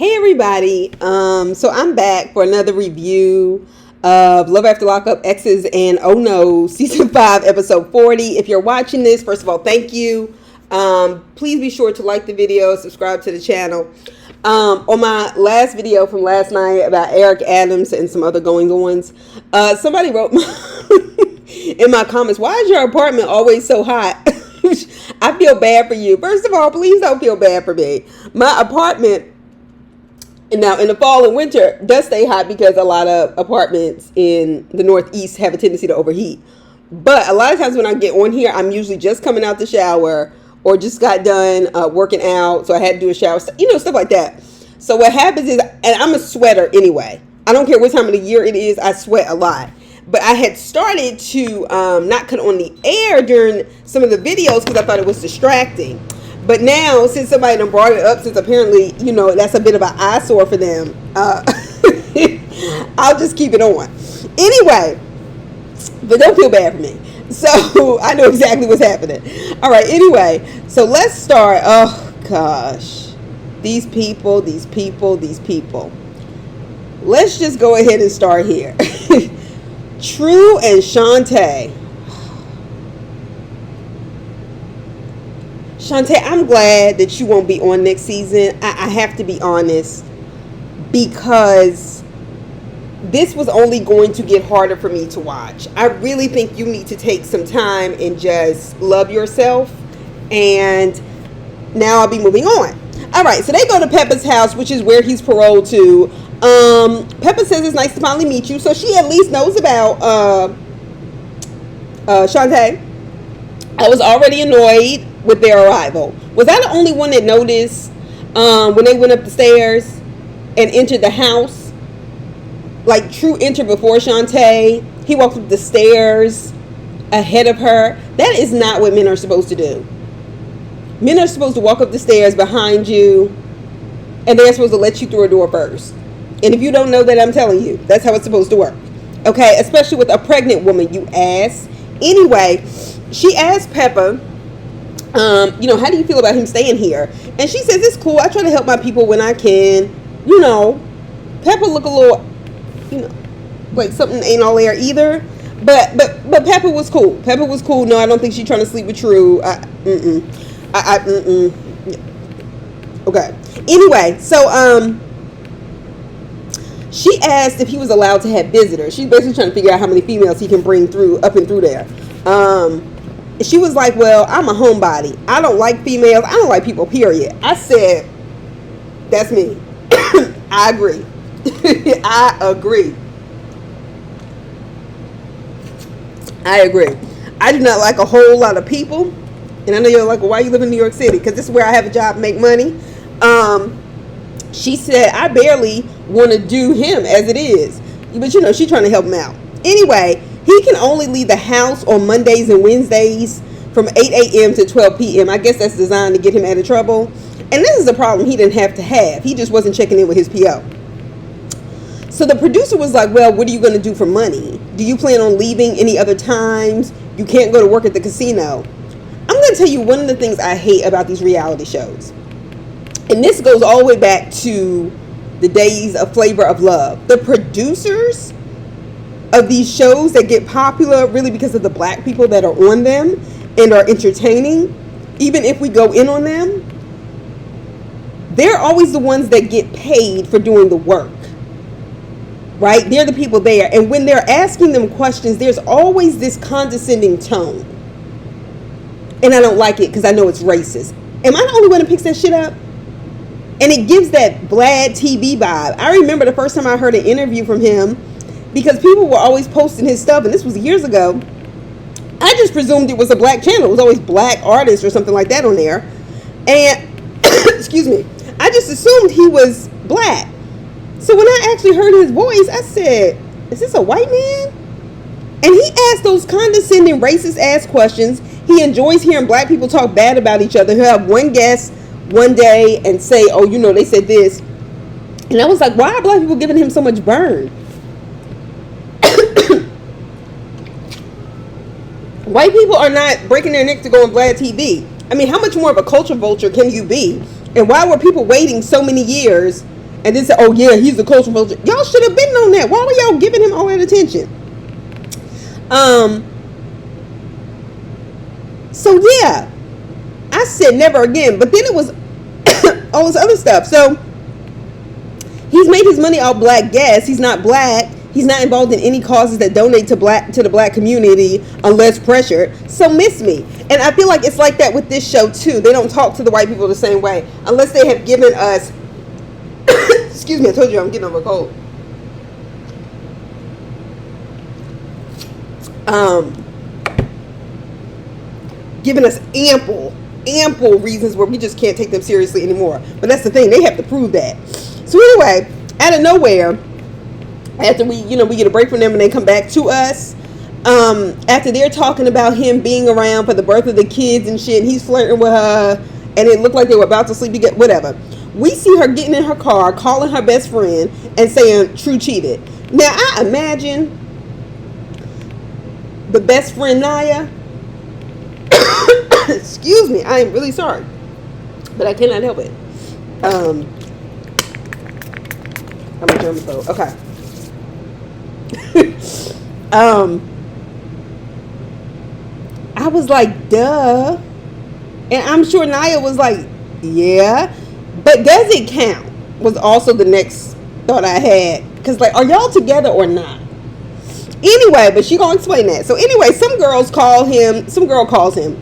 Hey everybody, so I'm back for another review of Love After Lockup, Exes and Oh No, Season 5, Episode 40. If you're watching this, first of all, thank you. Please be sure to like the video, subscribe to the channel. On my last video from last night about Eric Adams and some other goings-ons, somebody wrote in my comments, why is your apartment always so hot? I feel bad for you. First of all, please don't feel bad for me. My apartment, now in the fall and winter, does stay hot because a lot of apartments in the Northeast have a tendency to overheat. But a lot of times when I get on here, I'm usually just coming out the shower or just got done working out. So I had to do a shower, stuff like that. So what happens is, and I'm a sweater anyway. I don't care what time of the year it is, I sweat a lot. But I had started to not cut on the air during some of the videos because I thought it was distracting. But now, since somebody done brought it up, since apparently, that's a bit of an eyesore for them, I'll just keep it on. Anyway, but don't feel bad for me. So, I know exactly what's happening. All right, anyway, so let's start. Oh, gosh. These people. Let's just go ahead and start here. True and Shante. Shante, I'm glad that you won't be on next season. I have to be honest, because this was only going to get harder for me to watch. I really think you need to take some time and just love yourself. And now I'll be moving on. All right, so they go to Peppa's house, which is where he's paroled to. Peppa says it's nice to finally meet you, so she at least knows about Shante. I was already annoyed with their arrival. Was I the only one that noticed when they went up the stairs and entered the house? Like, True entered before Shante. He walked up the stairs ahead of her. That is not what men are supposed to do. Men are supposed to walk up the stairs behind you, and they're supposed to let you through a door first. And if you don't know that, I'm telling you, that's how it's supposed to work. Okay, especially with a pregnant woman, you ass. Anyway, she asked Peppa, how do you feel about him staying here? And she says, it's cool. I try to help my people when I can. Peppa look a little, like something ain't all there either. But Peppa was cool. No, I don't think she's trying to sleep with True. Okay. Anyway, so, she asked if he was allowed to have visitors. She's basically trying to figure out how many females he can bring up and through there. She was like, well, I'm a homebody. I don't like females. I don't like people, period. I said, that's me. I agree. I agree. I do not like a whole lot of people. And I know you're like, well, why you live in New York City? Because this is where I have a job and make money. She said, I barely want to do him as it is. But, she's trying to help him out. Anyway, he can only leave the house on Mondays and Wednesdays from 8 a.m. to 12 p.m. I guess that's designed to get him out of trouble. And this is a problem he didn't have to have. He just wasn't checking in with his PO. So the producer was like, well, what are you going to do for money? Do you plan on leaving any other times? You can't go to work at the casino. I'm going to tell you one of the things I hate about these reality shows. And this goes all the way back to the days of Flavor of Love. The producers of these shows that get popular really because of the black people that are on them and are entertaining, even if we go in on them, they're always the ones that get paid for doing the work. Right? They're the people there. And when they're asking them questions, there's always this condescending tone. And I don't like it because I know it's racist. Am I the only one that picks that shit up? And it gives that Vlad TV vibe. I remember the first time I heard an interview from him, because people were always posting his stuff, and this was years ago. I just presumed it was a black channel. It was always black artists or something like that on there. And, excuse me, I just assumed he was black. So when I actually heard his voice, I said, is this a white man? And he asked those condescending, racist-ass questions. He enjoys hearing black people talk bad about each other. He'll have one guest one day and say, oh, they said this. And I was like, why are black people giving him so much burn? White people are not breaking their neck to go on Vlad TV. I mean, how much more of a culture vulture can you be? And why were people waiting so many years And then say, oh yeah, he's the cultural vulture. Y'all should have been on that. Why were y'all giving him all that attention? So yeah, I said never again. But then it was all this other stuff. So he's made his money off black gas. He's not black. He's not involved in any causes that donate to the black community unless pressured. So miss me. And I feel like it's like that with this show too. They don't talk to the white people the same way unless they have given us excuse me, I told you I'm getting over a cold. Giving us ample reasons where we just can't take them seriously anymore. But that's the thing, they have to prove that. So anyway, out of nowhere, after we get a break from them and they come back to us, after they're talking about him being around for the birth of the kids and shit, and he's flirting with her, and it looked like they were about to sleep together, whatever. We see her getting in her car, calling her best friend, and saying True cheated. Now, I imagine the best friend, Naya, excuse me, I am really sorry, but I cannot help it. I'm a germaphobe. Okay. I was like, duh. And I'm sure Naya was like, yeah. But does it count? Was also the next thought I had. Because, like, are y'all together or not? Anyway, but she gonna explain that. So anyway, some girl calls him.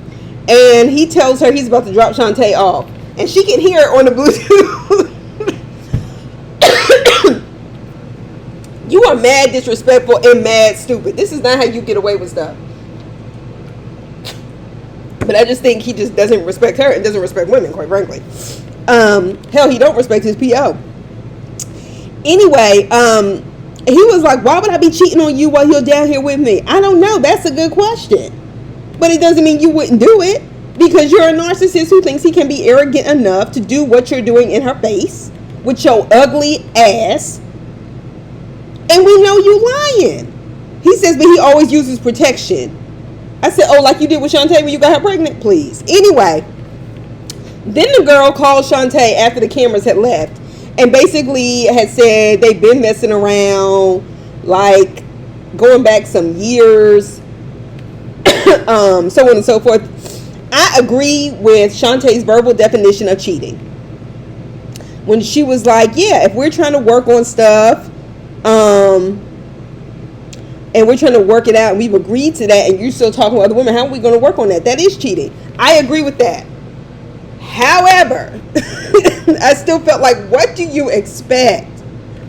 And he tells her he's about to drop Shante off. And she can hear it on the Bluetooth. You are mad disrespectful and mad stupid. This is not how you get away with stuff. But I just think he just doesn't respect her and doesn't respect women, quite frankly. Hell, he don't respect his PO. Anyway, he was like, why would I be cheating on you while you're down here with me? I don't know. That's a good question. But it doesn't mean you wouldn't do it, because you're a narcissist who thinks he can be arrogant enough to do what you're doing in her face with your ugly ass. And we know you lying. He says, but he always uses protection. I said, oh, like you did with Shante when you got her pregnant? Please. Anyway, then the girl called Shante after the cameras had left and basically had said they've been messing around, like going back some years, so on and so forth. I agree with Shantae's verbal definition of cheating. When she was like, yeah, if we're trying to work on stuff, and we're trying to work it out, and we've agreed to that, and you're still talking with other women, how are we going to work on that? That is cheating. I agree with that. However, I still felt like, what do you expect?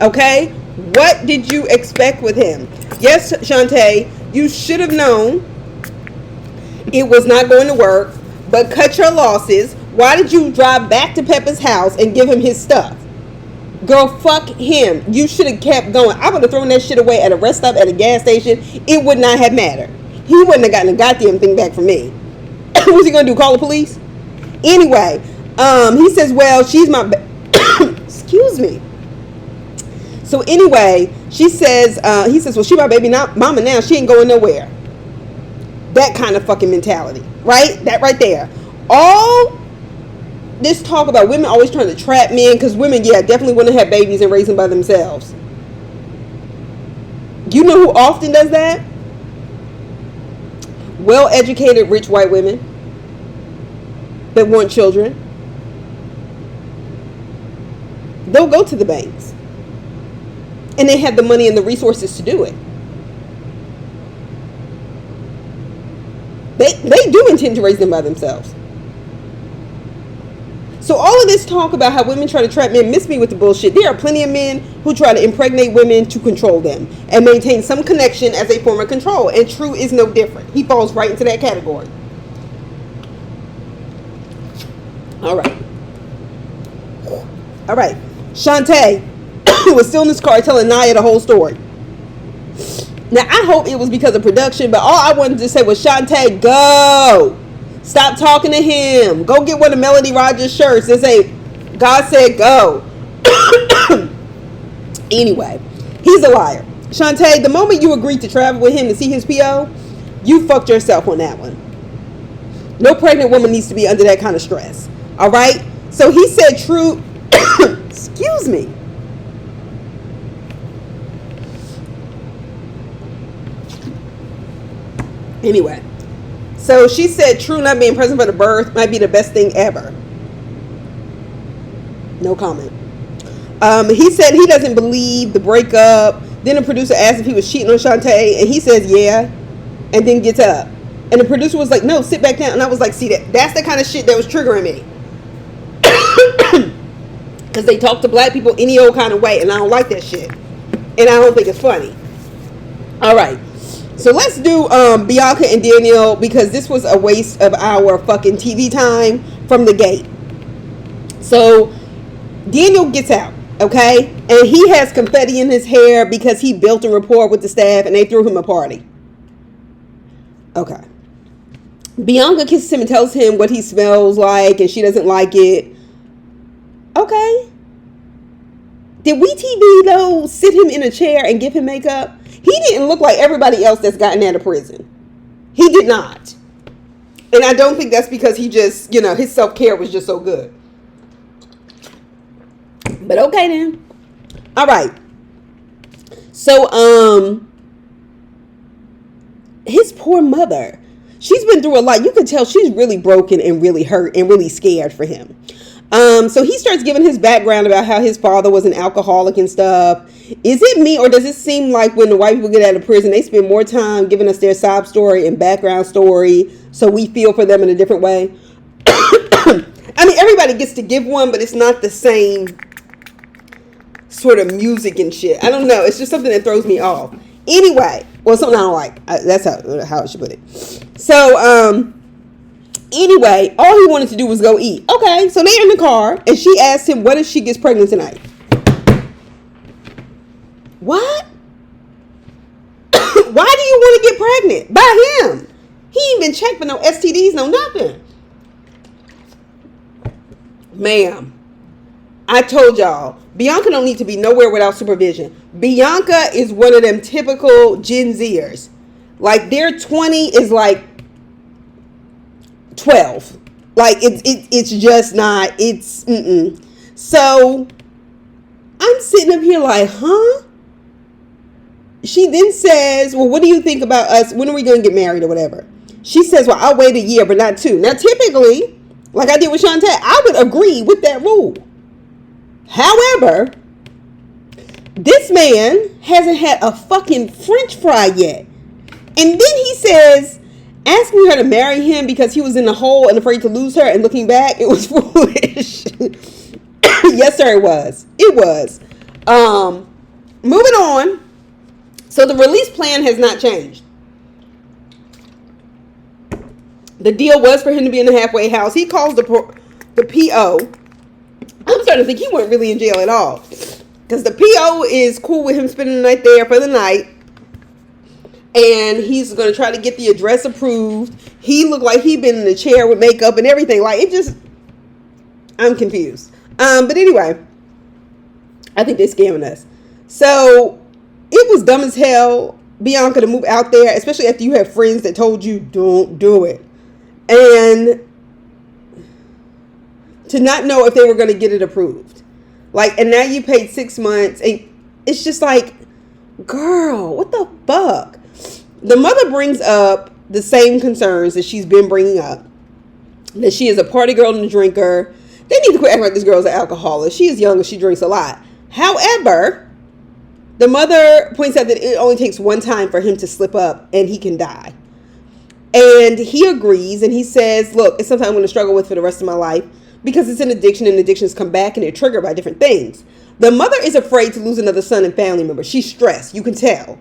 Okay? What did you expect with him? Yes, Shante, you should have known it was not going to work, but cut your losses. Why did you drive back to Pepper's house and give him his stuff? Girl, fuck him. You should have kept going. I would have thrown that shit away at a rest stop, at a gas station. It would not have mattered. He wouldn't have gotten a goddamn thing back from me. What's he going to do, call the police? Anyway, he says, well, she's my... Excuse me. So anyway, he says, well, she my baby mama now. She ain't going nowhere. That kind of fucking mentality. Right? That right there. All this talk about women always trying to trap men, because women, yeah, definitely want to have babies and raise them by themselves. You know who often does that? Well-educated, rich white women that want children. They'll go to the banks. And they have the money and the resources to do it. They do intend to raise them by themselves. So all of this talk about how women try to trap men, miss me with the bullshit. There are plenty of men who try to impregnate women to control them and maintain some connection as a form of control. And True is no different. He falls right into that category. All right. Shante was still in this car telling Naya the whole story. Now, I hope it was because of production, but all I wanted to say was, Shante, go. Stop talking to him. Go get one of Melody Rogers' shirts and say, God said go. Anyway, he's a liar. Shante, the moment you agreed to travel with him to see his PO, you fucked yourself on that one. No pregnant woman needs to be under that kind of stress. All right? So he said True, excuse me. Anyway, so she said, "True, not being present for the birth might be the best thing ever." No comment. He said he doesn't believe the breakup. Then the producer asked if he was cheating on Shante, and he says yeah, and then gets up. And the producer was like, "No, sit back down." And I was like, "See, that's the kind of shit that was triggering me." Because they talk to black people any old kind of way, and I don't like that shit. And I don't think it's funny. All right. So let's do Bianca and Daniel, because this was a waste of our fucking TV time from the gate. So Daniel gets out, okay? And he has confetti in his hair because he built a rapport with the staff and they threw him a party. Okay. Bianca kisses him and tells him what he smells like and she doesn't like it. Okay. Did we TV, though, sit him in a chair and give him makeup? He didn't look like everybody else that's gotten out of prison. He did not. And I don't think that's because he just, his self-care was just so good. But okay then. All right. So, his poor mother. She's been through a lot. You can tell she's really broken and really hurt and really scared for him. So he starts giving his background about how his father was an alcoholic and stuff. Is it me, or does it seem like when the white people get out of prison, they spend more time giving us their sob story and background story so we feel for them in a different way? I mean, everybody gets to give one, but it's not the same sort of music and shit. I don't know. It's just something that throws me off. Anyway, well, something I don't like. That's how I should put it. So, anyway, all he wanted to do was go eat. Okay, so they're in the car, and she asked him, what if she gets pregnant tonight? What? Why do you want to get pregnant? By him. He ain't been checked for no STDs, no nothing. Ma'am, I told y'all, Bianca don't need to be nowhere without supervision. Bianca is one of them typical Gen Zers. Like, their 20 is like 12. Like, it's just not, So, I'm sitting up here like, huh? She then says, well, what do you think about us? When are we going to get married or whatever? She says, well, I'll wait a year, but not 2. Now, typically, like I did with Shante, I would agree with that rule. However, this man hasn't had a fucking French fry yet. And then he says, asking her to marry him because he was in the hole and afraid to lose her, and looking back, it was foolish. Yes, sir, it was. It was. Moving on. So the release plan has not changed. The deal was for him to be in the halfway house. He calls the PO. I'm starting to think he wasn't really in jail at all. Because the PO is cool with him spending the night there for the night. And he's going to try to get the address approved. He looked like he'd been in the chair with makeup and everything. Like, it just... I'm confused. But anyway. I think they're scamming us. So, it was dumb as hell, Bianca, to move out there. Especially after you have friends that told you, don't do it. And to not know if they were going to get it approved. Like, and now you paid 6 months. And it's just like, girl, what the fuck? The mother brings up the same concerns that she's been bringing up. That she is a party girl and a drinker. They need to quit acting like this girl's an alcoholic. She is young and she drinks a lot. However, the mother points out that it only takes one time for him to slip up and he can die. And he agrees and he says, look, it's something I'm going to struggle with for the rest of my life because it's an addiction and addictions come back and they're triggered by different things. The mother is afraid to lose another son and family member. She's stressed. You can tell.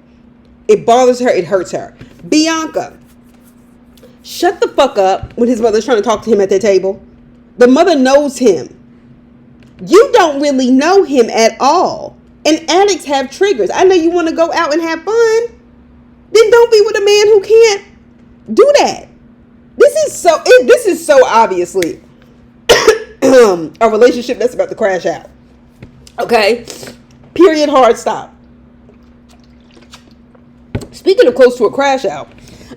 It bothers her. It hurts her. Bianca, shut the fuck up when his mother's trying to talk to him at their table. The mother knows him. You don't really know him at all. And addicts have triggers. I know you want to go out and have fun. Then don't be with a man who can't do that. This is so obviously a relationship that's about to crash out. Okay? Period. Hard stop. Speaking of close to a crash out.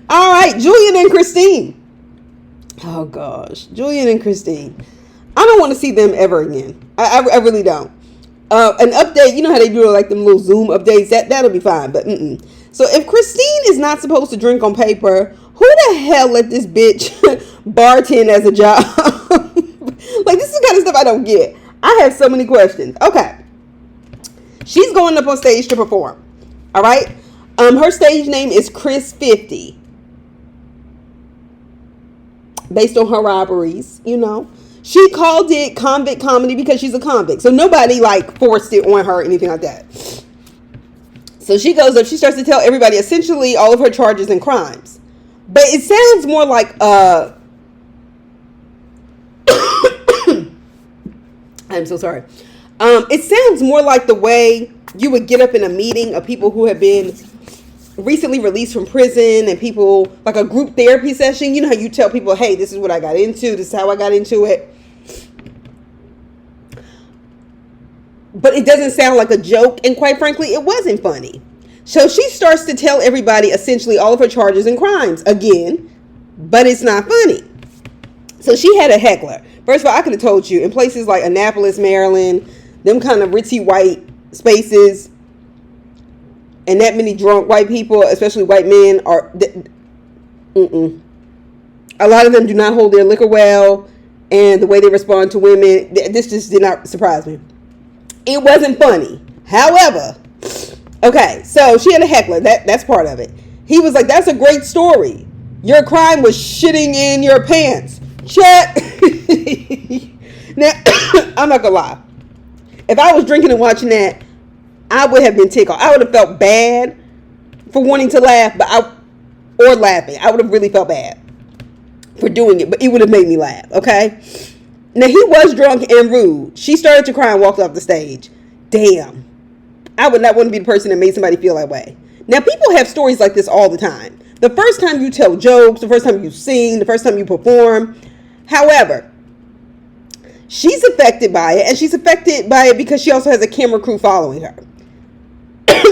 All right, Julian and Christine. Oh gosh, Julian and Christine. I don't want to see them ever again. I really don't. An update, you know how they do like them little Zoom updates. That'll be fine. But So if Christine is not supposed to drink on paper, who the hell let this bitch bartend as a job? Like, this is the kind of stuff I don't get. I have so many questions. Okay. She's going up on stage to perform. All right. Her stage name is Chris 50. Based on her robberies, you know. She called it convict comedy because she's a convict. So nobody like forced it on her or anything like that. So she goes up, she starts to tell everybody essentially all of her charges and crimes. But it sounds more like I'm so sorry. It sounds more like the way you would get up in a meeting of people who have been recently released from prison and people, like a group therapy session. You know how you tell people, hey, this is what I got into, this is how I got into it. But it doesn't sound like a joke, and quite frankly, it wasn't funny. So she starts to tell everybody essentially all of her charges and crimes again, but it's not funny. So she had a heckler. First of all, I could have told you, in places like Annapolis, Maryland, them kind of ritzy white spaces, and that many drunk white people, especially white men, are a lot of them do not hold their liquor well, and the way they respond to women, this just did not surprise me. It wasn't funny. However, okay, so she had a heckler. That's part of it. He was like, that's a great story. Your crime was shitting in your pants. Check. Now, I'm not gonna lie. If I was drinking and watching that, I would have been tickled. I would have felt bad for wanting to laugh, or laughing. I would have really felt bad for doing it, but it would have made me laugh, okay? Now, he was drunk and rude. She started to cry and walked off the stage. Damn. I would not want to be the person that made somebody feel that way. Now, people have stories like this all the time. The first time you tell jokes, the first time you sing, the first time you perform. However, she's affected by it, and she's affected by it because she also has a camera crew following her,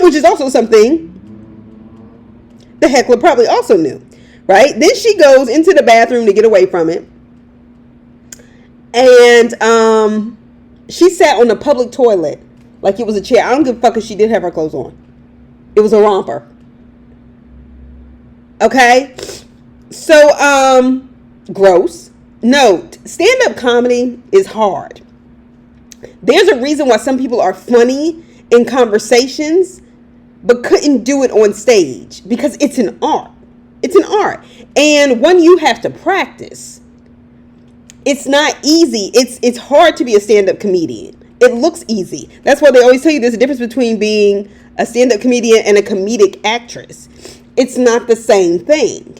which is also something the heckler probably also knew, right? Then she goes into the bathroom to get away from it, and she sat on the public toilet like it was a chair. I don't give a fuck if she did have her clothes on. It was a romper. Okay? So, gross. Note, stand-up comedy is hard. There's a reason why some people are funny in conversations, but couldn't do it on stage, because it's an art. It's an art. And one you have to practice. It's not easy. It's hard to be a stand-up comedian. It looks easy. That's why they always tell you there's a difference between being a stand-up comedian and a comedic actress. It's not the same thing.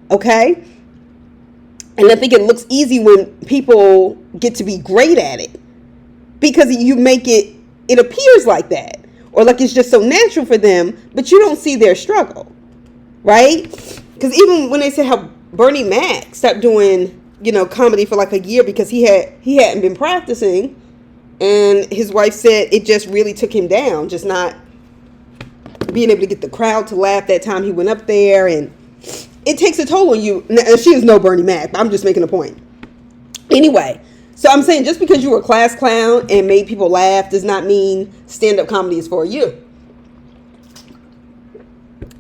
Okay? And I think it looks easy when people get to be great at it, because you make it appears like that, or like it's just so natural for them, but you don't see their struggle, right? Because even when they said how Bernie Mac stopped doing, comedy for like a year because he hadn't been practicing, and his wife said it just really took him down, just not being able to get the crowd to laugh that time he went up there, and it takes a toll on you. Now, she is no Bernie Mac, but I'm just making a point. Anyway, so I'm saying just because you were a class clown and made people laugh does not mean stand-up comedy is for you.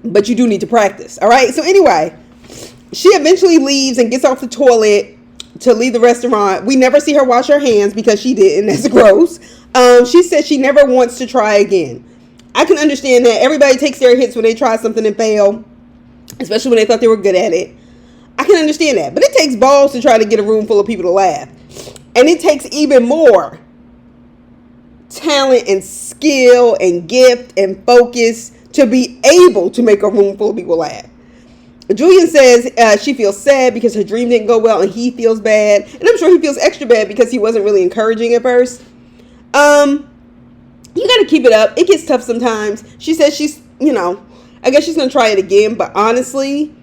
But you do need to practice, all right? So anyway, she eventually leaves and gets off the toilet to leave the restaurant. We never see her wash her hands because she didn't. That's gross. She said she never wants to try again. I can understand that. Everybody takes their hits when they try something and fail, especially when they thought they were good at it. I can understand that. But it takes balls to try to get a room full of people to laugh. And it takes even more talent and skill and gift and focus to be able to make a room full of people laugh. Julian says she feels sad because her dream didn't go well, and he feels bad. And I'm sure he feels extra bad because he wasn't really encouraging at first. You got to keep it up. It gets tough sometimes. She says she's, I guess she's going to try it again. But honestly,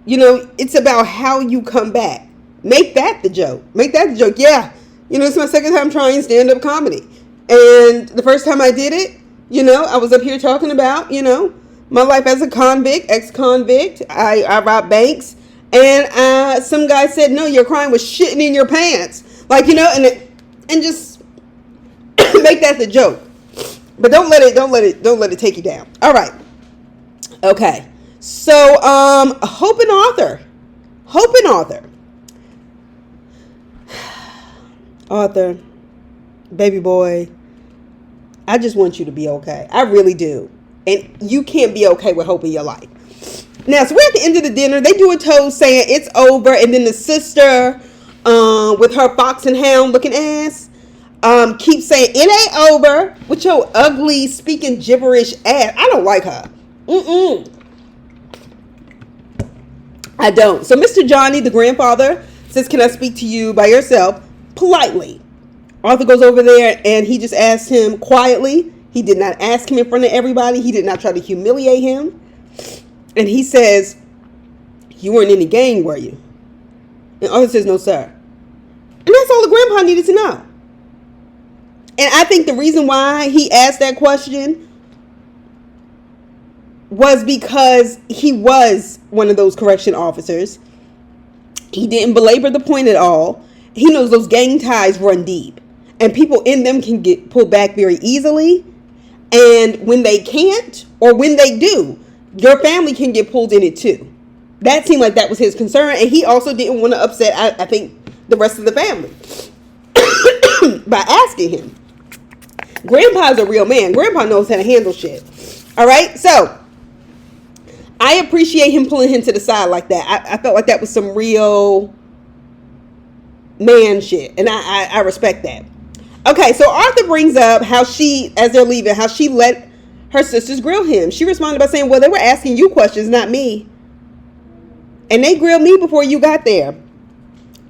it's about how you come back. Make that the joke. Make that the joke. Yeah. It's my second time trying stand-up comedy. And the first time I did it, I was up here talking about, my life as a convict, ex-convict. I robbed banks. And some guy said, no, your crime was shitting in your pants. Like, and just make that the joke. But don't let it take you down. All right. Okay. So, Hope and Arthur. Hope and Arthur. Arthur, baby boy, I just want you to be okay. I really do. And you can't be okay with Hope in your life. Now, so we're at the end of the dinner. They do a toast saying it's over. And then the sister, with her fox and hound looking ass, keeps saying it ain't over with your ugly speaking gibberish ass. I don't like her. I don't. So Mr. Johnny, the grandfather, says, can I speak to you by yourself? Politely. Arthur goes over there and he just asked him quietly. He did not ask him in front of everybody. He did not try to humiliate him. And he says, you weren't in the gang, were you? And Arthur says, no, sir. And that's all the grandpa needed to know. And I think the reason why he asked that question was because he was one of those correction officers. He didn't belabor the point at all. He knows those gang ties run deep. And people in them can get pulled back very easily. And when they can't, or when they do, your family can get pulled in it too. That seemed like that was his concern. And he also didn't want to upset, I think, the rest of the family by asking him. Grandpa's a real man. Grandpa knows how to handle shit. All right? So, I appreciate him pulling him to the side like that. I felt like that was some real man shit. And I respect that. Okay, so Arthur brings up how she, as they're leaving, how she let her sisters grill him. She responded by saying, well, they were asking you questions, not me. And they grilled me before you got there.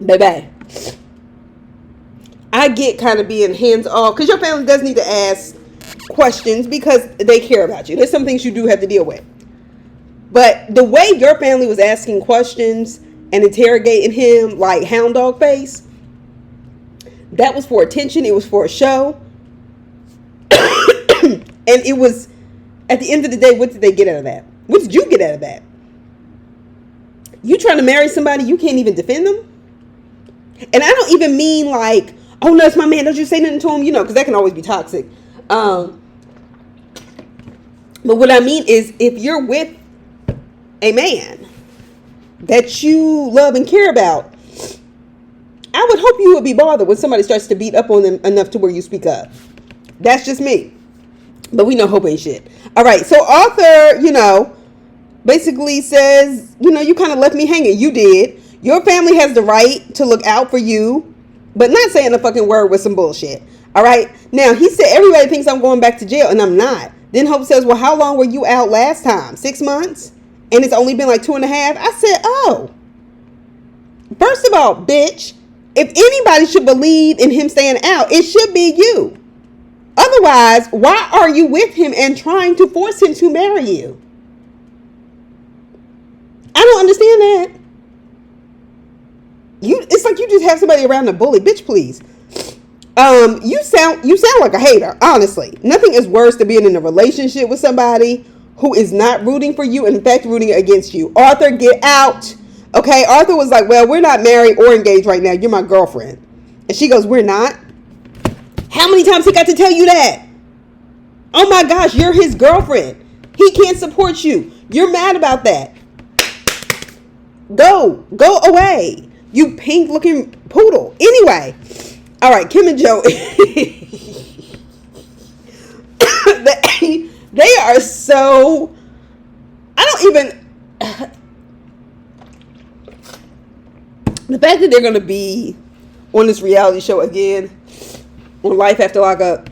Baby. I get kind of being hands off, because your family does need to ask questions because they care about you. There's some things you do have to deal with. But the way your family was asking questions and interrogating him like hound dog face, that was for attention. It was for a show. And it was, at the end of the day, what did they get out of that? What did you get out of that? You trying to marry somebody, you can't even defend them? And I don't even mean like, oh no, it's my man, don't you say nothing to him, because that can always be toxic. But what I mean is, if you're with a man that you love and care about, I would hope you would be bothered when somebody starts to beat up on them enough to where you speak up. That's just me. But we know Hope ain't shit. All right, so Arthur, basically says, you kind of left me hanging. You did. Your family has the right to look out for you, but not saying a fucking word with some bullshit. All right. Now, he said, everybody thinks I'm going back to jail, and I'm not. Then Hope says, well, how long were you out last time? 6 months? And it's only been like 2.5. I said, oh. First of all, bitch, if anybody should believe in him staying out, it should be you. Otherwise, why are you with him and trying to force him to marry you? I don't understand that. It's like you just have somebody around to bully. Bitch, please. You sound like a hater, honestly. Nothing is worse than being in a relationship with somebody who is not rooting for you and in fact rooting against you. Arthur, get out. Okay, Arthur was like, well, we're not married or engaged right now. You're my girlfriend. And she goes, we're not? How many times he got to tell you that? Oh my gosh, you're his girlfriend. He can't support you. You're mad about that. Go away. You pink looking poodle. Anyway. All right, Kim and Joe. They are so, I don't even, the fact that they're going to be on this reality show again, on Life After Lockup,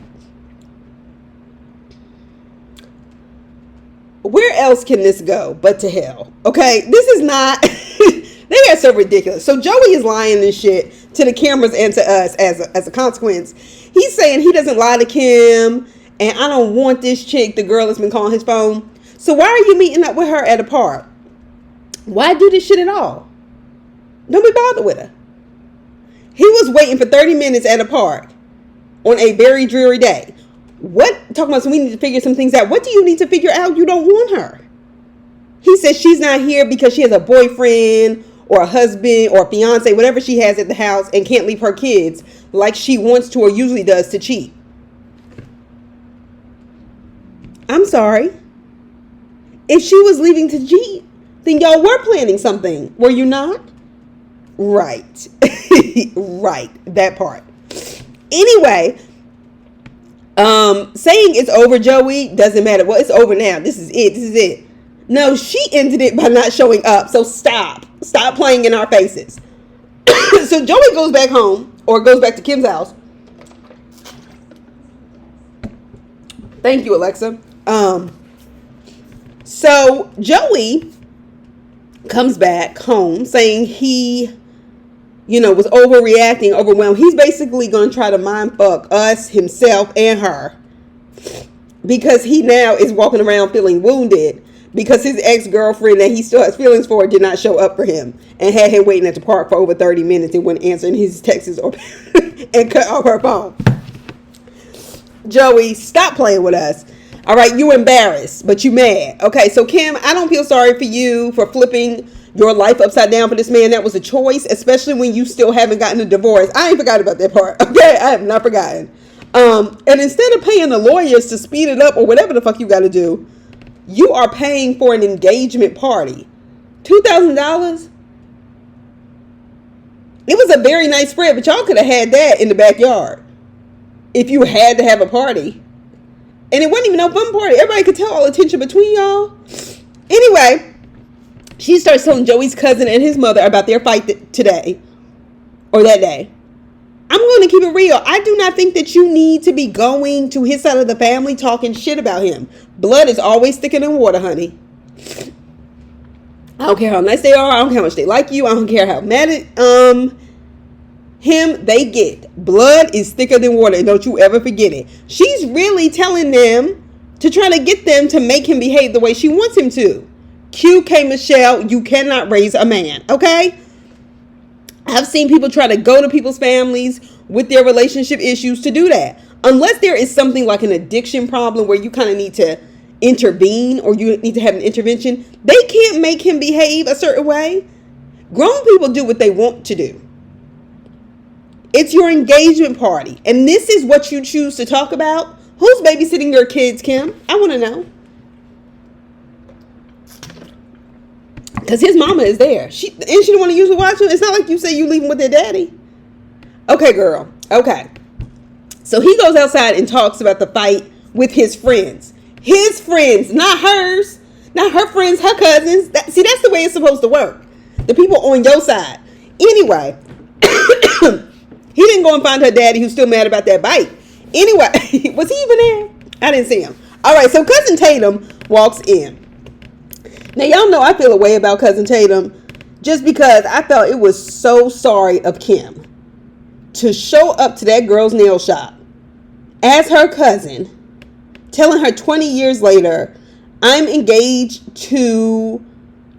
where else can this go but to hell? Okay, this is not, they are so ridiculous. So Joey is lying and shit to the cameras and to us as a consequence. He's saying he doesn't lie to Kim, and I don't want this chick, the girl that's been calling his phone. So why are you meeting up with her at a park? Why do this shit at all? Don't be bothered with her. He was waiting for 30 minutes at a park on a very dreary day. Talking about, so we need to figure some things out. What do you need to figure out? You don't want her. He says she's not here because she has a boyfriend or a husband or a fiance, whatever she has at the house, and can't leave her kids like she wants to or usually does to cheat. I'm sorry. If she was leaving to cheat, then y'all were planning something, were you not? Right. Right. That part. Anyway, saying it's over, Joey, doesn't matter. Well, it's over now. This is it. This is it. No, she ended it by not showing up. So stop. Stop playing in our faces. So Joey goes back home, or goes back to Kim's house. Thank you, Alexa. So Joey comes back home saying he, was overreacting, overwhelmed. He's basically going to try to mind fuck us, himself, and her. Because he now is walking around feeling wounded because his ex-girlfriend that he still has feelings for did not show up for him and had him waiting at the park for over 30 minutes and wouldn't answer his texts or and cut off her phone. Joey, stop playing with us. All right, you embarrassed, but you mad. Okay, so Kim, I don't feel sorry for you for flipping your life upside down for this man. That was a choice, especially when you still haven't gotten a divorce. I ain't forgot about that part. Okay, I have not forgotten. And instead of paying the lawyers to speed it up or whatever the fuck you got to do, you are paying for an engagement party. $2,000? It was a very nice spread, but y'all could have had that in the backyard if you had to have a party. And it wasn't even no fun party. Everybody could tell all the tension between y'all. Anyway, she starts telling Joey's cousin and his mother about their fight today. Or that day. I'm going to keep it real. I do not think that you need to be going to his side of the family talking shit about him. Blood is always thicker than water, honey. I don't care how nice they are. I don't care how much they like you. I don't care how mad at him they get. Blood is thicker than water, and don't you ever forget it. She's really telling them to try to get them to make him behave the way she wants him to. QK Michelle, you cannot raise a man, okay? I've seen people try to go to people's families with their relationship issues to do that. Unless there is something like an addiction problem where you kind of need to intervene or you need to have an intervention, they can't make him behave a certain way. Grown people do what they want to do. It's your engagement party. And this is what you choose to talk about. Who's babysitting your kids, Kim? I want to know. Because his mama is there. She don't want to use the washroom. It's not like you say you leave him with their daddy. Okay, girl. Okay. So he goes outside and talks about the fight with his friends. His friends, not hers. Not her friends, her cousins. That's the way it's supposed to work. The people on your side. Anyway. He didn't go and find her daddy who's still mad about that bite. Anyway, was he even there? I didn't see him. All right, so Cousin Tatum walks in. Now, y'all know I feel a way about Cousin Tatum just because I felt it was so sorry of Kim to show up to that girl's nail shop as her cousin, telling her 20 years later, I'm engaged to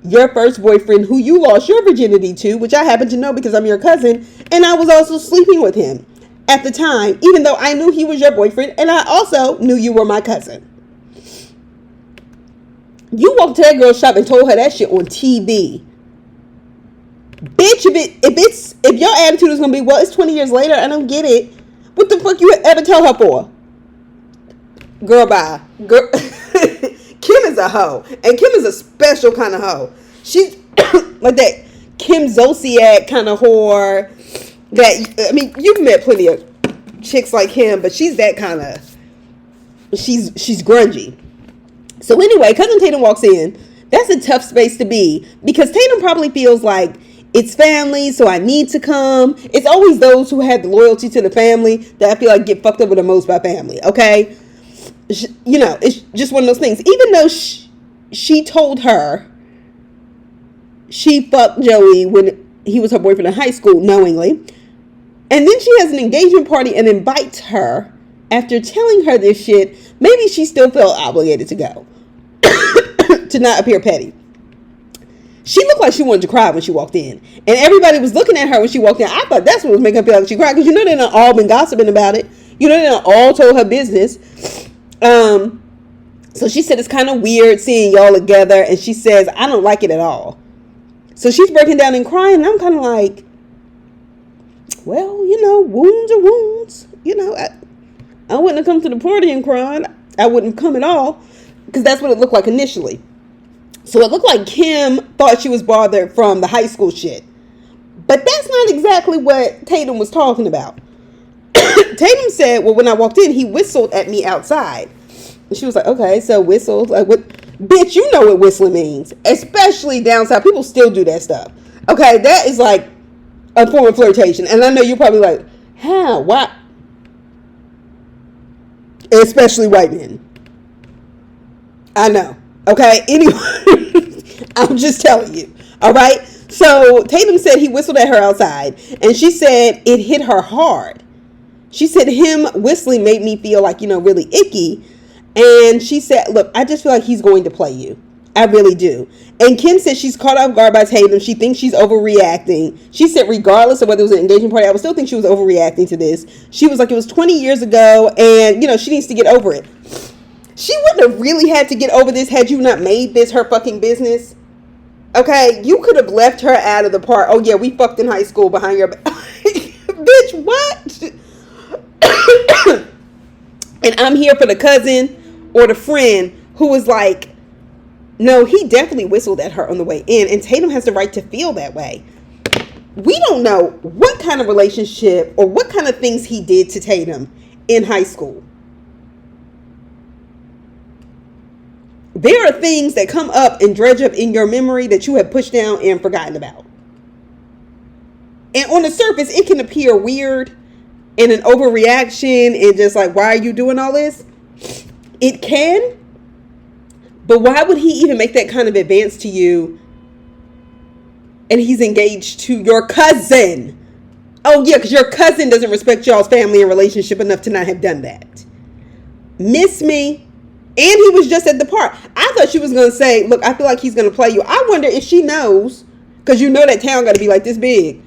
your first boyfriend who you lost your virginity to, which I happen to know because I'm your cousin, and I was also sleeping with him at the time, even though I knew he was your boyfriend, and I also knew you were my cousin. You walked to that girl's shop and told her that shit on TV. Bitch, if your attitude is gonna be, well, it's 20 years later, I don't get it. What the fuck you ever tell her for? Girl, bye. Girl. Kim is a hoe. And Kim is a special kind of hoe. She's like that Kim Zolciak kind of whore. That, I mean, you've met plenty of chicks like him, but she's that kind of, she's grungy. So anyway, Cousin Tatum walks in. That's a tough space to be because Tatum probably feels like it's family, so I need to come. It's always those who have the loyalty to the family that I feel like get fucked over the most by family, okay? It's just one of those things. Even though she told her she fucked Joey when he was her boyfriend in high school knowingly. And then she has an engagement party and invites her after telling her this shit. Maybe she still felt obligated to go. To not appear petty. She looked like she wanted to cry when she walked in. And everybody was looking at her when she walked in. I thought that's what was making her feel like she cried. Because they done all been gossiping about it. They done all told her business. So she said it's kind of weird seeing y'all together. And she says, I don't like it at all. So she's breaking down and crying. And I'm kind of like, well, wounds are wounds. I wouldn't have come to the party and cried. I wouldn't come at all. Because that's what it looked like initially. So it looked like Kim thought she was bothered from the high school shit. But that's not exactly what Tatum was talking about. Tatum said, well, when I walked in, he whistled at me outside. And she was like, okay, so whistled. Like, what? Bitch, you know what whistling means. Especially down south. People still do that stuff. Okay, that is like a form of flirtation. And I know you're probably like, how? Why? Especially white men. I know. Okay, anyway, I'm just telling you. All right? So Tatum said he whistled at her outside. And she said it hit her hard. She said him whistling made me feel like, really icky. And she said, look, I just feel like he's going to play you. I really do. And Kim said she's caught off guard by Tatum. She thinks she's overreacting. She said regardless of whether it was an engagement party, I would still think she was overreacting to this. She was like, it was 20 years ago and, she needs to get over it. She wouldn't have really had to get over this had you not made this her fucking business. Okay? You could have left her out of the part. Oh, yeah, we fucked in high school behind your back. Bitch, what? And I'm here for the cousin or the friend who was like, no, he definitely whistled at her on the way in, and Tatum has the right to feel that way. We don't know what kind of relationship or what kind of things he did to Tatum in high school. There are things that come up and dredge up in your memory that you have pushed down and forgotten about. And on the surface, it can appear weird and an overreaction and just like, why are you doing all this? It can. But why would he even make that kind of advance to you? And he's engaged to your cousin. Oh, yeah, because your cousin doesn't respect y'all's family and relationship enough to not have done that. Miss me. And he was just at the park. I thought she was going to say, look, I feel like he's going to play you. I wonder if she knows, because that town got to be like this big,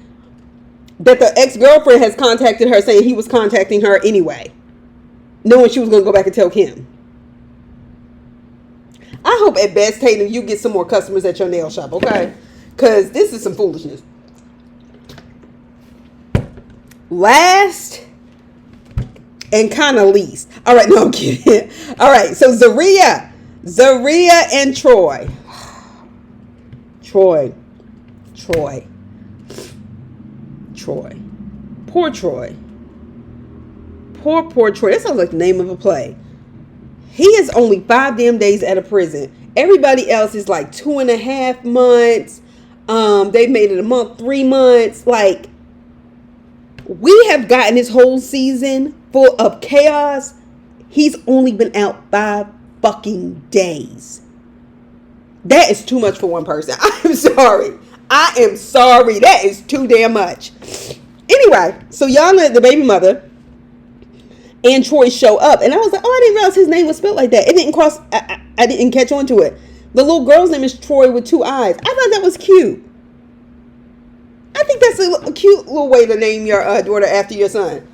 that the ex-girlfriend has contacted her saying he was contacting her anyway, knowing she was going to go back and tell Kim. I hope at best, Tatum, you get some more customers at your nail shop, okay? Because this is some foolishness. Last and kind of least. All right, no, I'm kidding. All right, so Zaria and Troy. Troy. Poor Troy. Poor Troy. That sounds like the name of a play. He is only 5 damn days out of prison. Everybody else is like 2.5 months. They've made it a month, 3 months. Like, we have gotten this whole season full of chaos. He's only been out 5 fucking days. That is too much for one person. I am sorry. That is too damn much. Anyway, so Yana, the baby mother, and Troy show up. And I was like, oh, I didn't realize his name was spelled like that. It didn't cross. I didn't catch on to it. The little girl's name is Troy with 2 eyes. I thought that was cute. I think that's a cute little way to name your daughter after your son.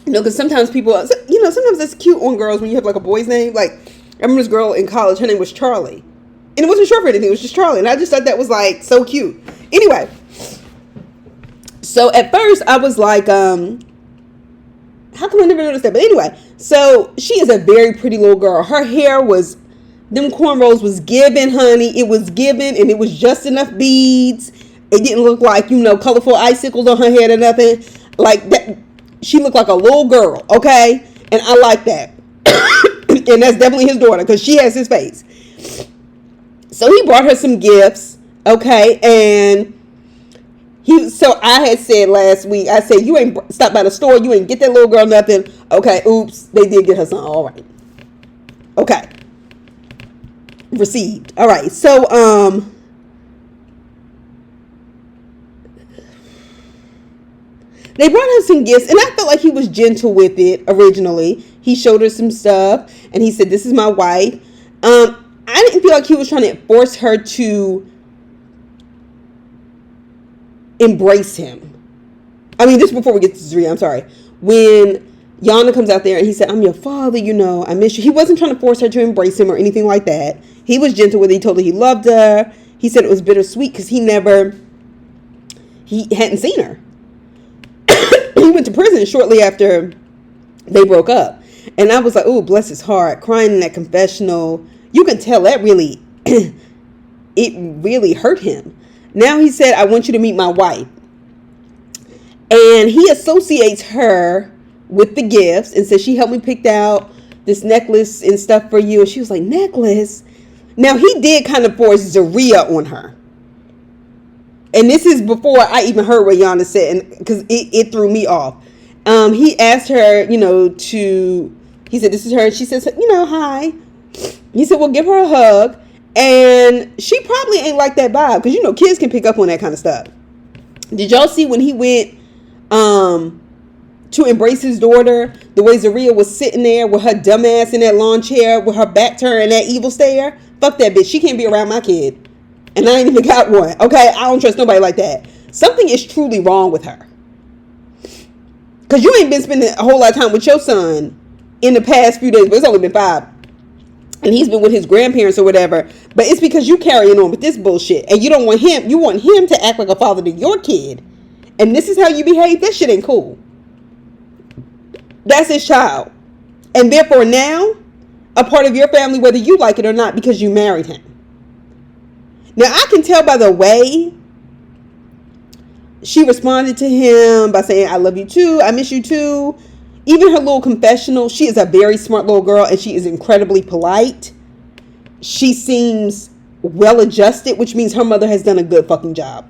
Because sometimes people, sometimes it's cute on girls when you have like a boy's name. Like, I remember this girl in college, her name was Charlie. And it wasn't short for anything, it was just Charlie. And I just thought that was like so cute. Anyway, so at first I was like, how come I never noticed that? But anyway, so she is a very pretty little girl. Her hair was, them cornrows was given, honey. It was given, and it was just enough beads. It didn't look like, colorful icicles on her head or nothing. Like that. She looked like a little girl, okay? And I like that. And that's definitely his daughter, because she has his face. So he brought her some gifts, okay? And so I had said last week, I said, you ain't stopped by the store, you ain't get that little girl nothing. Okay, oops, they did get her something. All right. Okay. Received. All right. So, they brought her some gifts, and I felt like he was gentle with it originally. He showed her some stuff, and he said, this is my wife. I didn't feel like he was trying to force her to embrace him. I mean, this is before we get to Zaria, I'm sorry. When Yana comes out there and he said, I'm your father, I miss you. He wasn't trying to force her to embrace him or anything like that. He was gentle with her. He told her he loved her. He said it was bittersweet because he hadn't seen her. He went to prison shortly after they broke up. And I was like, oh, bless his heart. Crying in that confessional, You can tell that really, it really hurt him. Now he said, I want you to meet my wife. And he associates her with the gifts and says, she helped me pick out this necklace and stuff for you. And she was like, necklace? Now he did kind of force Zaria on her. And this is before I even heard what Yana said, because it threw me off. He asked her, he said, this is her. And she says, hi. He said, well, give her a hug. And she probably ain't like that vibe, because, kids can pick up on that kind of stuff. Did y'all see when he went to embrace his daughter, the way Zaria was sitting there with her dumb ass in that lawn chair with her back turned and that evil stare? Fuck that bitch. She can't be around my kid. And I ain't even got one. Okay? I don't trust nobody like that. Something is truly wrong with her. Because you ain't been spending a whole lot of time with your son in the past few days. But it's only been 5. And he's been with his grandparents or whatever. But it's because you carrying on with this bullshit. And you don't want him. You want him to act like a father to your kid. And this is how you behave. That shit ain't cool. That's his child. And therefore now, a part of your family, whether you like it or not, because you married him. Now, I can tell by the way she responded to him by saying, I love you too. I miss you too. Even her little confessional, she is a very smart little girl and she is incredibly polite. She seems well adjusted, which means her mother has done a good fucking job.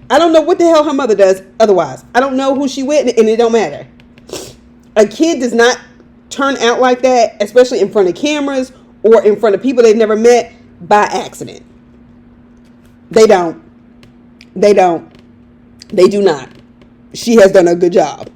I don't know what the hell her mother does otherwise. I don't know who she with, and it don't matter. A kid does not turn out like that, especially in front of cameras or in front of people they've never met, by accident. They don't. They do not. She has done a good job.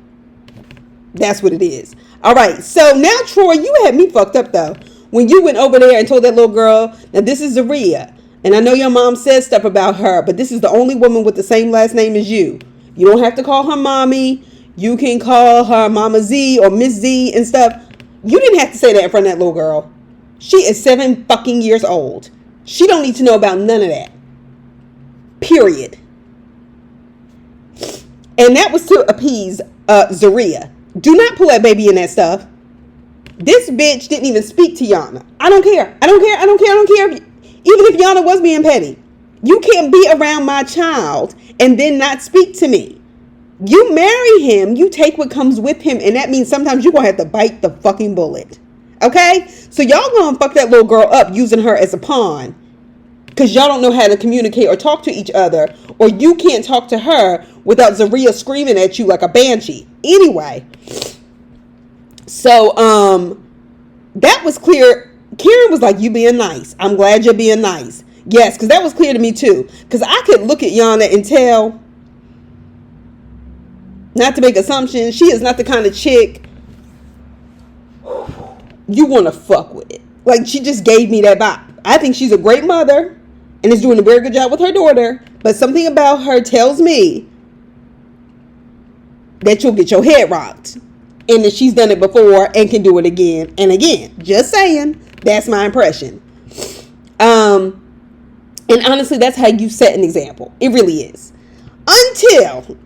That's what it is. All right. So now, Troy, you had me fucked up, though. When you went over there and told that little girl, now this is Zaria. And I know your mom says stuff about her, but this is the only woman with the same last name as you. You don't have to call her mommy. You can call her Mama Z or Miss Z and stuff. You didn't have to say that in front of that little girl. She is 7 fucking years old. She don't need to know about none of that. Period. And that was to appease Zaria. Do not pull that baby in that stuff. This bitch didn't even speak to Yana. I don't care. Even if Yana was being petty. You can't be around my child and then not speak to me. You marry him, you take what comes with him, and that means sometimes you're going to have to bite the fucking bullet. Okay? So y'all going to fuck that little girl up using her as a pawn. Because y'all don't know how to communicate or talk to each other. Or you can't talk to her without Zaria screaming at you like a banshee. Anyway. So, that was clear. Karen was like, you being nice. I'm glad you're being nice. Yes, because that was clear to me too. Because I could look at Yana and tell, not to make assumptions, she is not the kind of chick you want to fuck with. Like, she just gave me that vibe. I think she's a great mother and is doing a very good job with her daughter. But something about her tells me that you'll get your head rocked. And that she's done it before and can do it again and again. Just saying. That's my impression. And honestly, that's how you set an example. It really is. Until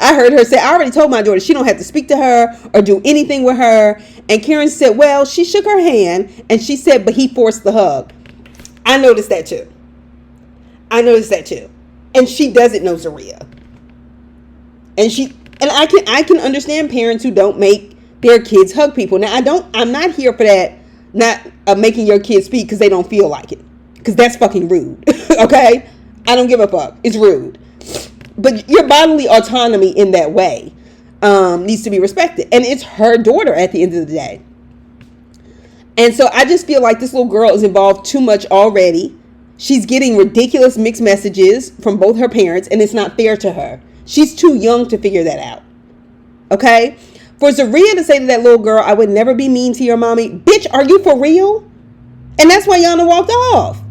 I heard her say, I already told my daughter she don't have to speak to her or do anything with her. And Karen said, well, she shook her hand and she said, but he forced the hug. I noticed that too. And she doesn't know Zaria. And I can understand parents who don't make their kids hug people. Now, I'm not here for that, not making your kids speak because they don't feel like it. Because that's fucking rude. Okay? I don't give a fuck. It's rude. But your bodily autonomy in that way needs to be respected. And it's her daughter at the end of the day. And so I just feel like this little girl is involved too much already. She's getting ridiculous mixed messages from both her parents, and it's not fair to her. She's too young to figure that out. Okay? For Zaria to say to that little girl, I would never be mean to your mommy. Bitch, are you for real? And that's why Yana walked off.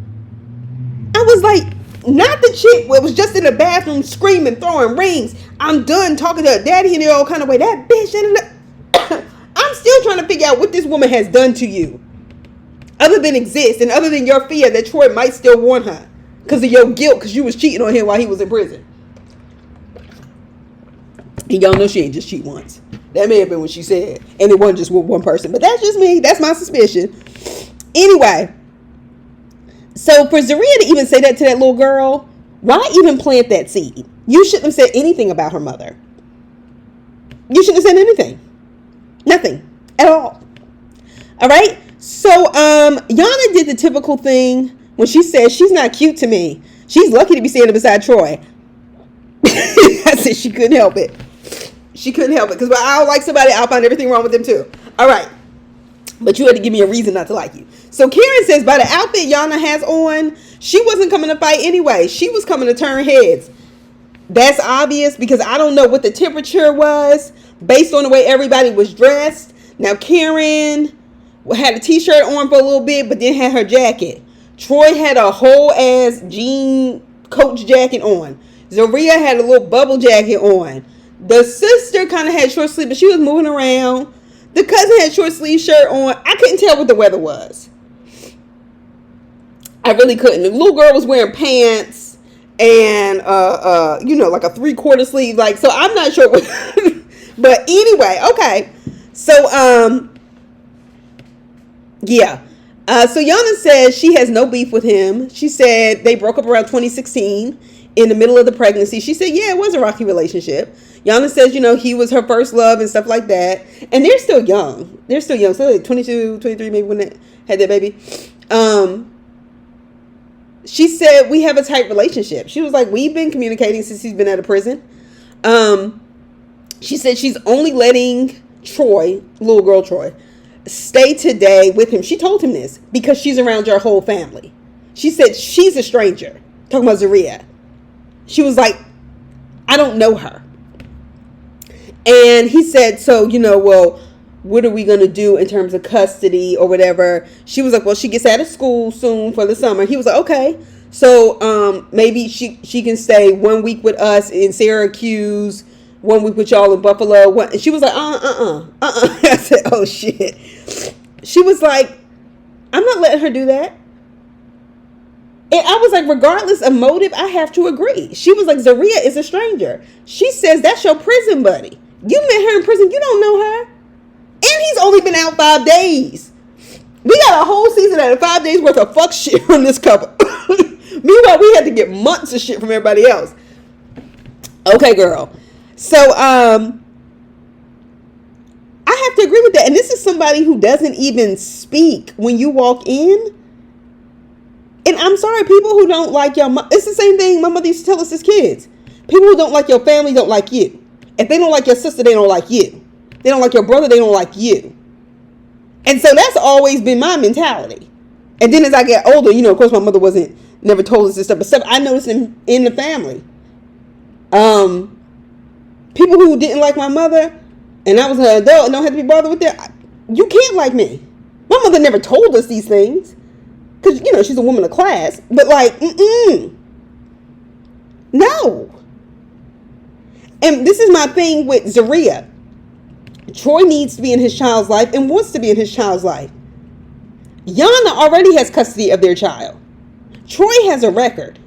I was like, not the chick that was just in the bathroom screaming, throwing rings. I'm done talking to her daddy in the old kind of way. That bitch. I'm still trying to figure out what this woman has done to you. Other than exist and other than your fear that Troy might still want her. Because of your guilt because you was cheating on him while he was in prison. And y'all know she ain't just cheat once. That may have been what she said. And it wasn't just with one person. But that's just me. That's my suspicion. Anyway, so for Zaria to even say that to that little girl, why even plant that seed? You shouldn't have said anything about her mother. You shouldn't have said anything. Nothing at all. All right. So Yana did the typical thing when she said she's not cute to me. She's lucky to be standing beside Troy. I said she couldn't help it. She couldn't help it because I don't like somebody, I'll find everything wrong with them too. All right. But you had to give me a reason not to like you. So Karen says by the outfit Yana has on, she wasn't coming to fight anyway. She was coming to turn heads. That's obvious because I don't know what the temperature was based on the way everybody was dressed. Now Karen had a t-shirt on for a little bit, but then had her jacket. Troy had a whole ass jean coach jacket on. Zaria had a little bubble jacket on. The sister kind of had short sleeve, but she was moving around. The cousin had short sleeve shirt on. I couldn't tell what the weather was. I really couldn't. The little girl was wearing pants and like a 3/4 sleeve. Like, so I'm not sure what but anyway, okay. So yeah. So Yana says she has no beef with him. She said they broke up around 2016 in the middle of the pregnancy. She said, yeah, it was a rocky relationship. Yana says, he was her first love and stuff like that. And they're still young. So like 22, 23 maybe when they had that baby. She said, we have a tight relationship. She was like, we've been communicating since he's been out of prison. She said she's only letting Troy, little girl Troy, stay today with him. She told him this because she's around your whole family. She said she's a stranger. Talking about Zaria. She was like, I don't know her. And he said, so, well, what are we going to do in terms of custody or whatever? She was like, well, she gets out of school soon for the summer. He was like, okay. So maybe she can stay 1 week with us in Syracuse, 1 week with y'all in Buffalo. And she was like, I said, oh, shit. She was like, I'm not letting her do that. And I was like, regardless of motive, I have to agree. She was like, Zaria is a stranger. She says, that's your prison buddy. You met her in prison. You don't know her. And he's only been out 5 days. We got a whole season out of 5 days worth of fuck shit from this couple. Meanwhile, we had to get months of shit from everybody else. Okay, girl. So, I have to agree with that. And this is somebody who doesn't even speak when you walk in. And I'm sorry, people who don't like your mom, it's the same thing my mother used to tell us as kids. People who don't like your family don't like you. If they don't like your sister, they don't like you. They don't like your brother, they don't like you. And so that's always been my mentality. And then as I get older, of course my mother never told us this stuff, but stuff I noticed in the family. People who didn't like my mother, and I was an adult and don't have to be bothered with that, you can't like me. My mother never told us these things. Because, she's a woman of class. But no. And this is my thing with Zaria. Troy needs to be in his child's life and wants to be in his child's life. Yana already has custody of their child. Troy has a record.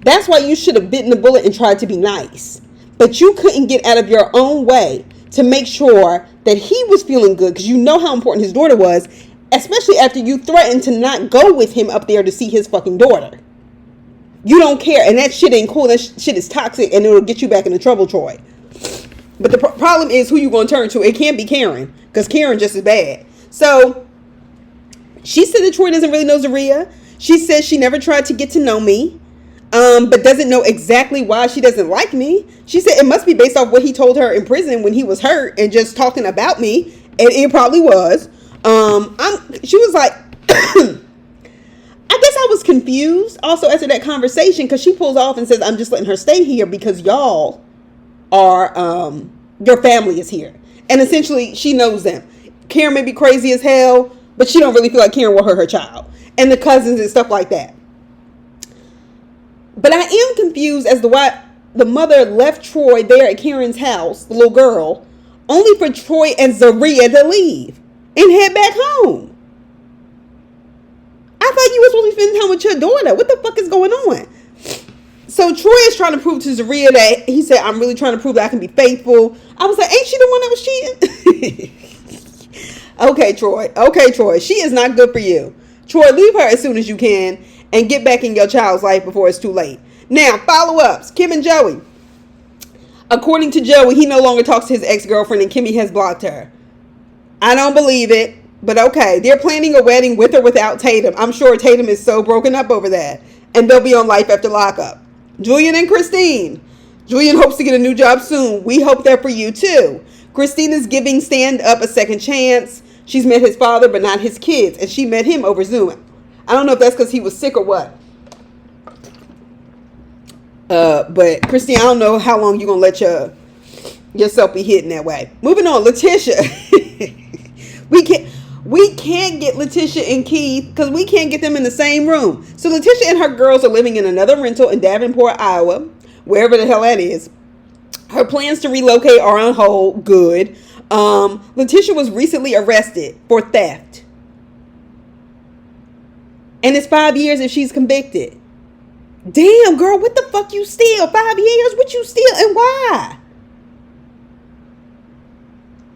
That's why you should have bitten the bullet and tried to be nice. But you couldn't get out of your own way to make sure that he was feeling good because you know how important his daughter was, especially after you threatened to not go with him up there to see his fucking daughter. You don't care, and that shit ain't cool. That shit is toxic, and it'll get you back into trouble, Troy. But the problem is who you going to turn to. It can't be Karen, because Karen just as bad. So, she said that Troy doesn't really know Zaria. She says she never tried to get to know me, but doesn't know exactly why she doesn't like me. She said it must be based off what he told her in prison when he was hurt and just talking about me, and it probably was. She was like, I guess I was confused also after that conversation because she pulls off and says, I'm just letting her stay here because y'all are, your family is here. And essentially she knows them. Karen may be crazy as hell, but she don't really feel like Karen will hurt her child and the cousins and stuff like that. But I am confused as to why the mother left Troy there at Karen's house, the little girl, only for Troy and Zaria to leave and head back home. I thought you were supposed to be spending time with your daughter. What the fuck is going on? So Troy is trying to prove to Zaria that he said, I'm really trying to prove that I can be faithful. I was like, ain't she the one that was cheating? Okay, Troy. She is not good for you. Troy, leave her as soon as you can and get back in your child's life before it's too late. Now, follow-ups. Kim and Joey. According to Joey, he no longer talks to his ex-girlfriend and Kimmy has blocked her. I don't believe it, but okay. They're planning a wedding with or without Tatum. I'm sure Tatum is so broken up over that. And they'll be on Life After Lockup. Julian and Christine. Julian hopes to get a new job soon. We hope that for you too. Christine is giving Stand Up a second chance. She's met his father, but not his kids. And she met him over Zoom. I don't know if that's because he was sick or what. But Christine, I don't know how long you're going to let yourself be hidden that way. Moving on, Letitia. We can't get Letitia and Keith because we can't get them in the same room. So Letitia and her girls are living in another rental in Davenport, Iowa, wherever the hell that is. Her plans to relocate are on hold. Good. Letitia was recently arrested for theft. And it's 5 years if she's convicted. Damn, girl, what the fuck you steal? 5 years? What you steal and why?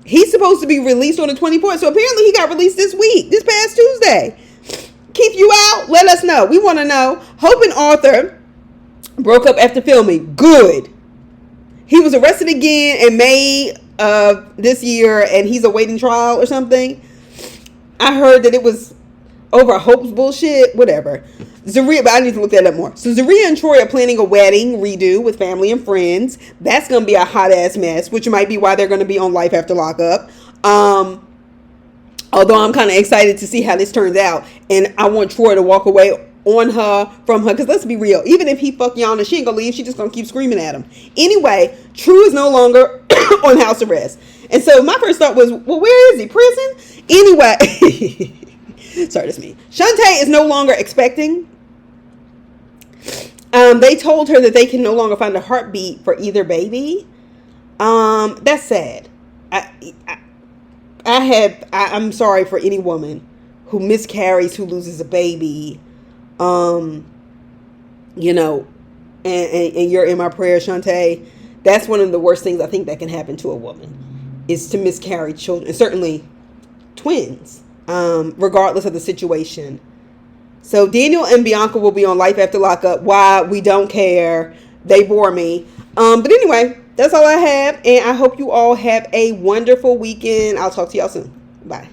He's supposed to be released on the 24th. So apparently he got released this week, this past Tuesday. Keep you out? Let us know. We want to know. Hope and Arthur broke up after filming. Good. He was arrested again in May of this year and he's awaiting trial or something. I heard that it was over Hope's bullshit. Whatever. Zaria, but I need to look that up more. So Zaria and Troy are planning a wedding redo with family and friends. That's going to be a hot ass mess, which might be why they're going to be on Life After Lockup. Although I'm kind of excited to see how this turns out. And I want Troy to walk away from her. Because let's be real. Even if he fuck Yana, she ain't going to leave. She just going to keep screaming at him. Anyway, True is no longer on house arrest. And so my first thought was, well, where is he? Prison? Anyway. Sorry, that's me. Shante is no longer expecting. They told her that they can no longer find a heartbeat for either baby. That's sad. I'm sorry for any woman who miscarries, who loses a baby. And you're in my prayers, Shante. That's one of the worst things I think that can happen to a woman is to miscarry children, and certainly twins, regardless of the situation. So Daniel and Bianca will be on Life After Lockup. Why? We don't care. They bore me. But anyway, that's all I have. And I hope you all have a wonderful weekend. I'll talk to y'all soon. Bye.